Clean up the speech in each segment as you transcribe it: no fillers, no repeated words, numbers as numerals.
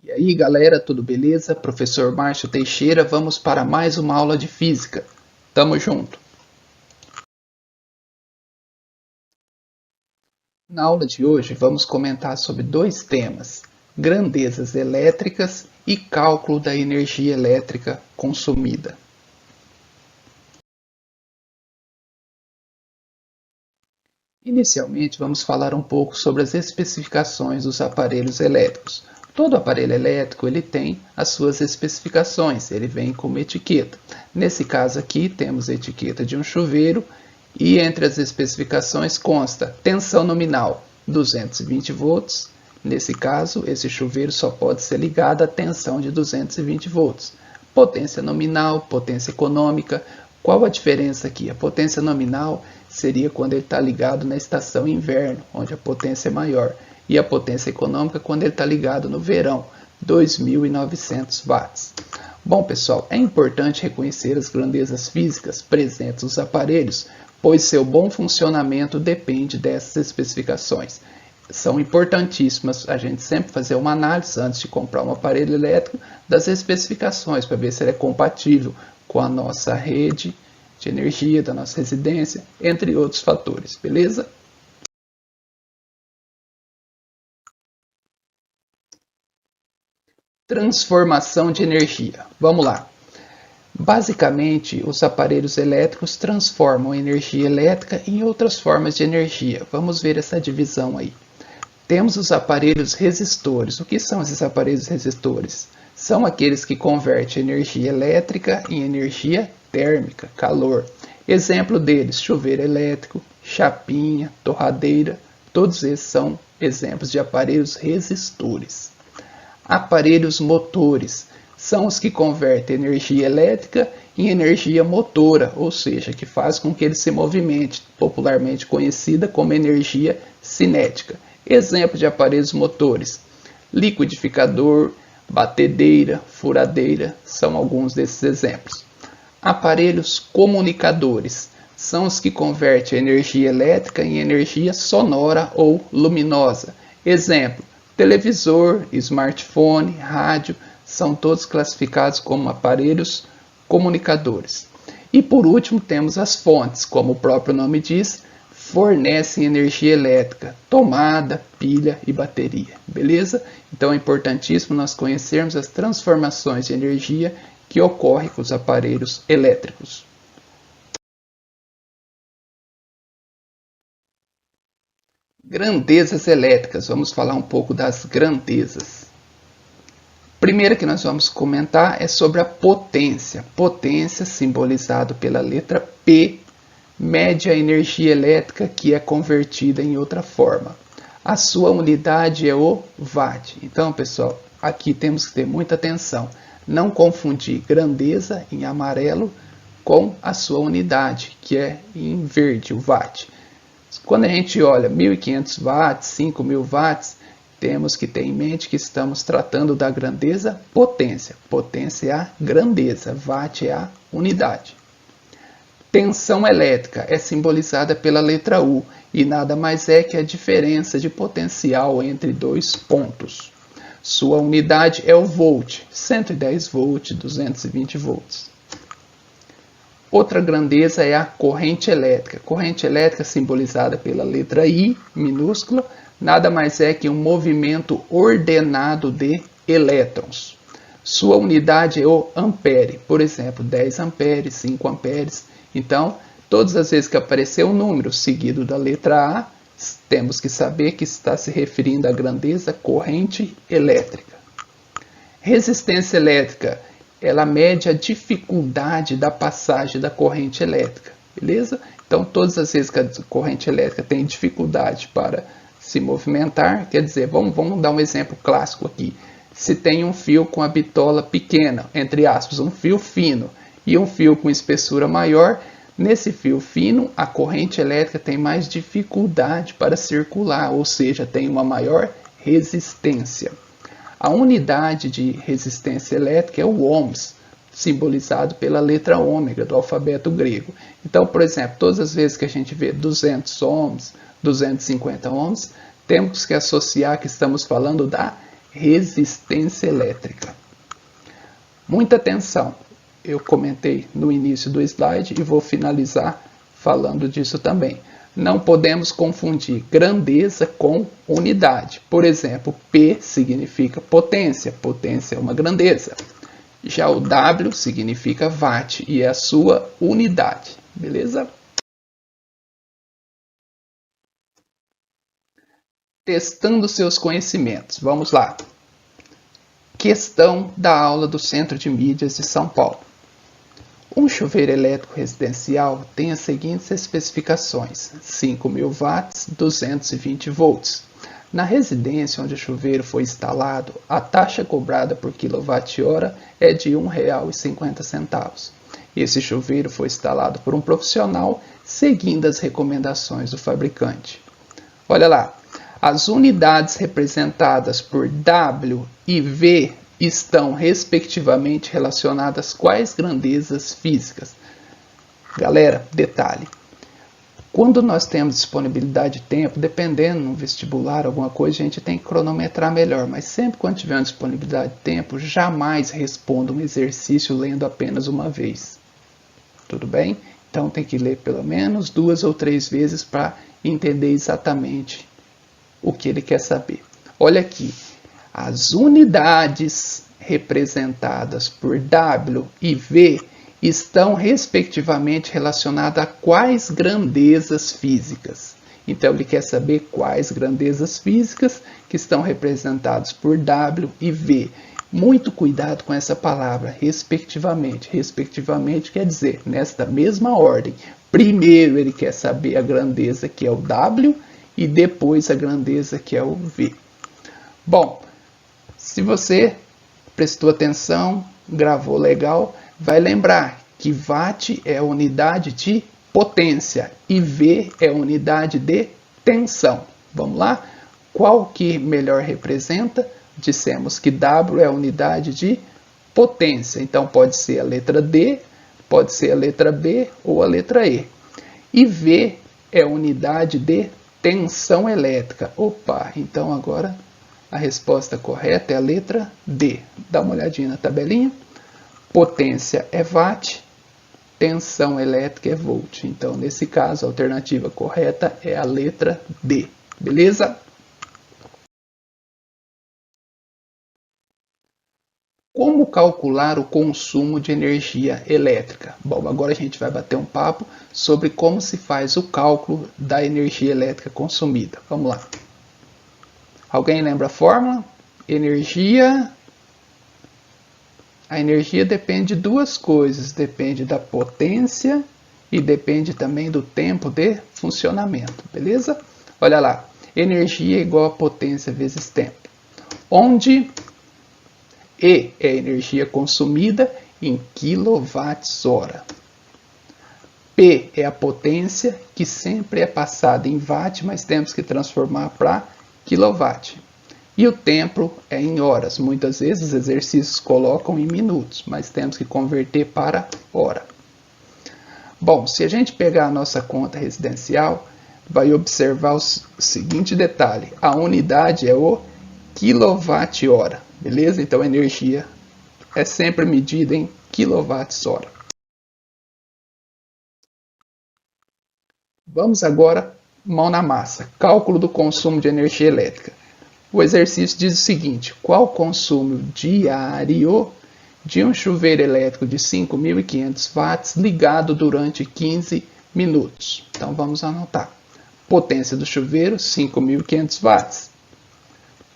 E aí, galera, tudo beleza? Professor Márcio Teixeira, vamos para mais uma aula de física. Tamo junto! Na aula de hoje, vamos comentar sobre dois temas: grandezas elétricas e cálculo da energia elétrica consumida. Inicialmente, vamos falar um pouco sobre as especificações dos aparelhos elétricos. Todo aparelho elétrico ele tem as suas especificações, ele vem com uma etiqueta. Nesse caso aqui, temos a etiqueta de um chuveiro e entre as especificações consta tensão nominal 220 volts. Nesse caso, esse chuveiro só pode ser ligado à tensão de 220 volts. Potência nominal, potência econômica. Qual a diferença aqui? A potência nominal seria quando ele está ligado na estação inverno, onde a potência é maior. E a potência econômica quando ele está ligado no verão, 2.900 watts. Bom, pessoal, é importante reconhecer as grandezas físicas presentes nos aparelhos, pois seu bom funcionamento depende dessas especificações. São importantíssimas a gente sempre fazer uma análise antes de comprar um aparelho elétrico das especificações para ver se ele é compatível com a nossa rede de energia da nossa residência, entre outros fatores, beleza? Transformação de energia. Vamos lá. Basicamente, os aparelhos elétricos transformam energia elétrica em outras formas de energia. Vamos ver essa divisão aí. Temos os aparelhos resistores. O que são esses aparelhos resistores? São aqueles que convertem energia elétrica em energia térmica, calor. Exemplo deles, chuveiro elétrico, chapinha, torradeira, todos esses são exemplos de aparelhos resistores. Aparelhos motores são os que convertem energia elétrica em energia motora, ou seja, que faz com que ele se movimente, popularmente conhecida como energia cinética. Exemplo de aparelhos motores: liquidificador, batedeira, furadeira, são alguns desses exemplos. Aparelhos comunicadores são os que convertem energia elétrica em energia sonora ou luminosa. Exemplo: televisor, smartphone, rádio, são todos classificados como aparelhos comunicadores. E por último temos as fontes, como o próprio nome diz, fornecem energia elétrica, tomada, pilha e bateria, beleza? Então é importantíssimo nós conhecermos as transformações de energia que ocorrem com os aparelhos elétricos. Grandezas elétricas, vamos falar um pouco das grandezas. Primeiro que nós vamos comentar é sobre a potência. Potência, simbolizado pela letra P, mede a energia elétrica que é convertida em outra forma. A sua unidade é o watt. Então, pessoal, aqui temos que ter muita atenção. Não confundir grandeza em amarelo com a sua unidade, que é em verde, o watt. Quando a gente olha 1.500 watts, 5.000 watts, temos que ter em mente que estamos tratando da grandeza potência. Potência é a grandeza, watt é a unidade. Tensão elétrica é simbolizada pela letra U e nada mais é que a diferença de potencial entre dois pontos. Sua unidade é o volt, 110 volts, 220 volts. Outra grandeza é a corrente elétrica. Corrente elétrica simbolizada pela letra I minúscula, nada mais é que um movimento ordenado de elétrons. Sua unidade é o ampere, por exemplo, 10 amperes, 5 amperes. Então, todas as vezes que aparecer um número seguido da letra A, temos que saber que está se referindo à grandeza corrente elétrica. Resistência elétrica, ela mede a dificuldade da passagem da corrente elétrica, beleza? Então, todas as vezes que a corrente elétrica tem dificuldade para se movimentar, quer dizer, vamos dar um exemplo clássico aqui. Se tem um fio com a bitola pequena, entre aspas, um fio fino, e um fio com espessura maior, nesse fio fino, a corrente elétrica tem mais dificuldade para circular, ou seja, tem uma maior resistência. A unidade de resistência elétrica é o ohms, simbolizado pela letra ômega do alfabeto grego. Então, por exemplo, todas as vezes que a gente vê 200 ohms, 250 ohms, temos que associar que estamos falando da resistência elétrica. Muita atenção, eu comentei no início do slide e vou finalizar falando disso também. Não podemos confundir grandeza com unidade. Por exemplo, P significa potência, potência é uma grandeza. Já o W significa watt e é a sua unidade, beleza? Testando seus conhecimentos, vamos lá. Questão da aula do Centro de Mídias de São Paulo. Um chuveiro elétrico residencial tem as seguintes especificações: 5.000 watts, 220 volts. Na residência onde o chuveiro foi instalado, a taxa cobrada por quilowatt-hora é de R$ 1,50. Esse chuveiro foi instalado por um profissional seguindo as recomendações do fabricante. Olha lá, as unidades representadas por W e V estão respectivamente relacionadas quais grandezas físicas? Galera, detalhe. Quando nós temos disponibilidade de tempo, dependendo no vestibular, alguma coisa, a gente tem que cronometrar melhor. Mas sempre quando tiver uma disponibilidade de tempo, jamais responda um exercício lendo apenas uma vez. Tudo bem? Então tem que ler pelo menos 2 ou 3 vezes para entender exatamente o que ele quer saber. Olha aqui, as unidades representadas por W e V estão respectivamente relacionadas a quais grandezas físicas. Então ele quer saber quais grandezas físicas que estão representadas por W e V. Muito cuidado com essa palavra, respectivamente. Respectivamente quer dizer, nesta mesma ordem. Primeiro ele quer saber a grandeza que é o W e depois a grandeza que é o V. Bom, se você prestou atenção, gravou legal, vai lembrar que watt é a unidade de potência e V é a unidade de tensão. Vamos lá? Qual que melhor representa? Dissemos que W é a unidade de potência. Então pode ser a letra D, pode ser a letra B ou a letra E. E V é a unidade de tensão elétrica. Opa, então agora a resposta correta é a letra D. Dá uma olhadinha na tabelinha. Potência é watt, tensão elétrica é volt. Então, nesse caso, a alternativa correta é a letra D. Beleza? Como calcular o consumo de energia elétrica? Bom, agora a gente vai bater um papo sobre como se faz o cálculo da energia elétrica consumida. Vamos lá. Alguém lembra a fórmula? A energia depende de duas coisas. Depende da potência e depende também do tempo de funcionamento. Beleza? Olha lá. Energia é igual a potência vezes tempo. Onde E é a energia consumida em kWh. P é a potência, que sempre é passada em watt, mas temos que transformar para quilowatt. E o tempo é em horas. Muitas vezes os exercícios colocam em minutos, mas temos que converter para hora. Bom, se a gente pegar a nossa conta residencial, vai observar o seguinte detalhe. A unidade é o quilowatt-hora. Beleza? Então a energia é sempre medida em quilowatts-hora. Vamos agora, mão na massa. Cálculo do consumo de energia elétrica. O exercício diz o seguinte: qual o consumo diário de um chuveiro elétrico de 5.500 watts ligado durante 15 minutos? Então vamos anotar. Potência do chuveiro, 5.500 watts.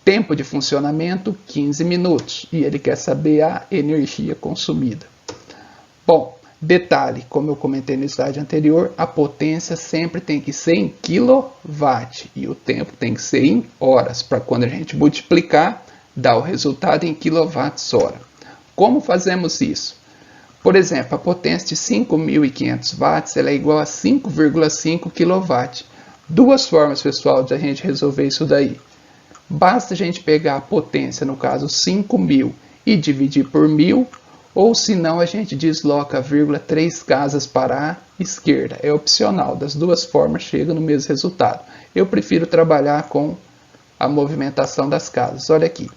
Tempo de funcionamento, 15 minutos. E ele quer saber a energia consumida. Bom, detalhe, como eu comentei no slide anterior, a potência sempre tem que ser em quilowatt. E o tempo tem que ser em horas, para quando a gente multiplicar, dar o resultado em quilowatts-hora. Como fazemos isso? Por exemplo, a potência de 5.500 watts ela é igual a 5,5 kW. Duas formas, pessoal, de a gente resolver isso daí. Basta a gente pegar a potência, no caso 5.000, e dividir por 1.000, ou se não a gente desloca a vírgula 3 casas para a esquerda. É opcional, das duas formas chega no mesmo resultado. Eu prefiro trabalhar com a movimentação das casas. Olha aqui,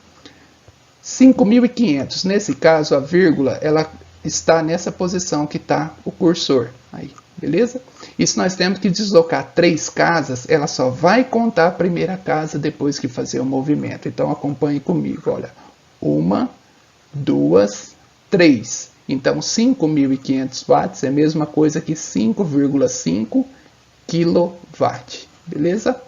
5.500. Nesse caso, a vírgula ela está nessa posição que está o cursor. Aí, beleza? E se nós temos que deslocar 3 casas, ela só vai contar a primeira casa depois que fazer o movimento. Então, acompanhe comigo. Olha, 1, 2, 3. Então, 5.500 watts é a mesma coisa que 5,5 kW. Beleza?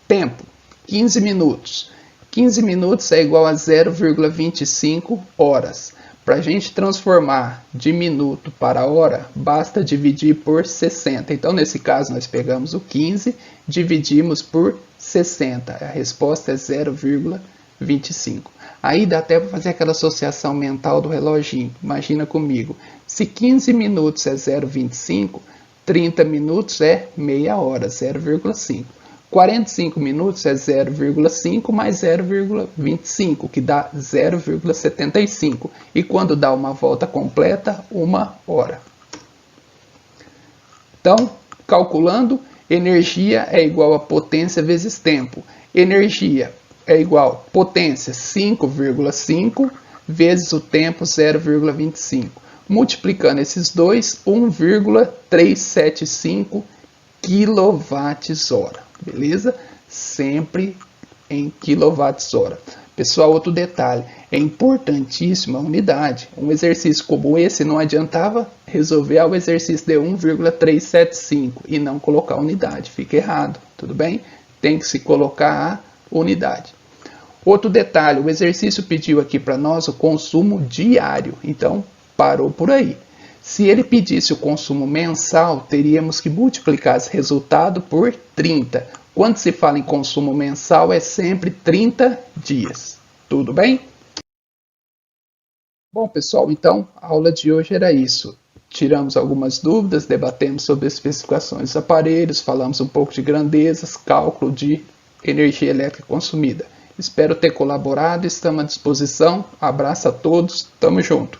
Tempo, 15 minutos. 15 minutos é igual a 0,25 horas. Para a gente transformar de minuto para hora, basta dividir por 60. Então, nesse caso, nós pegamos o 15, dividimos por 60. A resposta é 0,25. Aí dá até para fazer aquela associação mental do reloginho. Imagina comigo. Se 15 minutos é 0,25, 30 minutos é meia hora, 0,5. 45 minutos é 0,5 mais 0,25, que dá 0,75. E quando dá uma volta completa, 1 hora. Então, calculando, energia é igual a potência vezes tempo. Energia é igual a potência 5,5 vezes o tempo 0,25. Multiplicando esses dois, 1,375 kWh. Beleza? Sempre em kWh. Pessoal, outro detalhe, é importantíssima a unidade. Um exercício como esse não adiantava resolver o exercício de 1,375 e não colocar a unidade. Fica errado, tudo bem? Tem que se colocar a unidade. Outro detalhe, o exercício pediu aqui para nós o consumo diário, então parou por aí. Se ele pedisse o consumo mensal, teríamos que multiplicar esse resultado por 30. Quando se fala em consumo mensal, é sempre 30 dias. Tudo bem? Bom, pessoal, então a aula de hoje era isso. Tiramos algumas dúvidas, debatemos sobre as especificações dos aparelhos, falamos um pouco de grandezas, cálculo de energia elétrica consumida. Espero ter colaborado, estamos à disposição. Abraço a todos, tamo junto.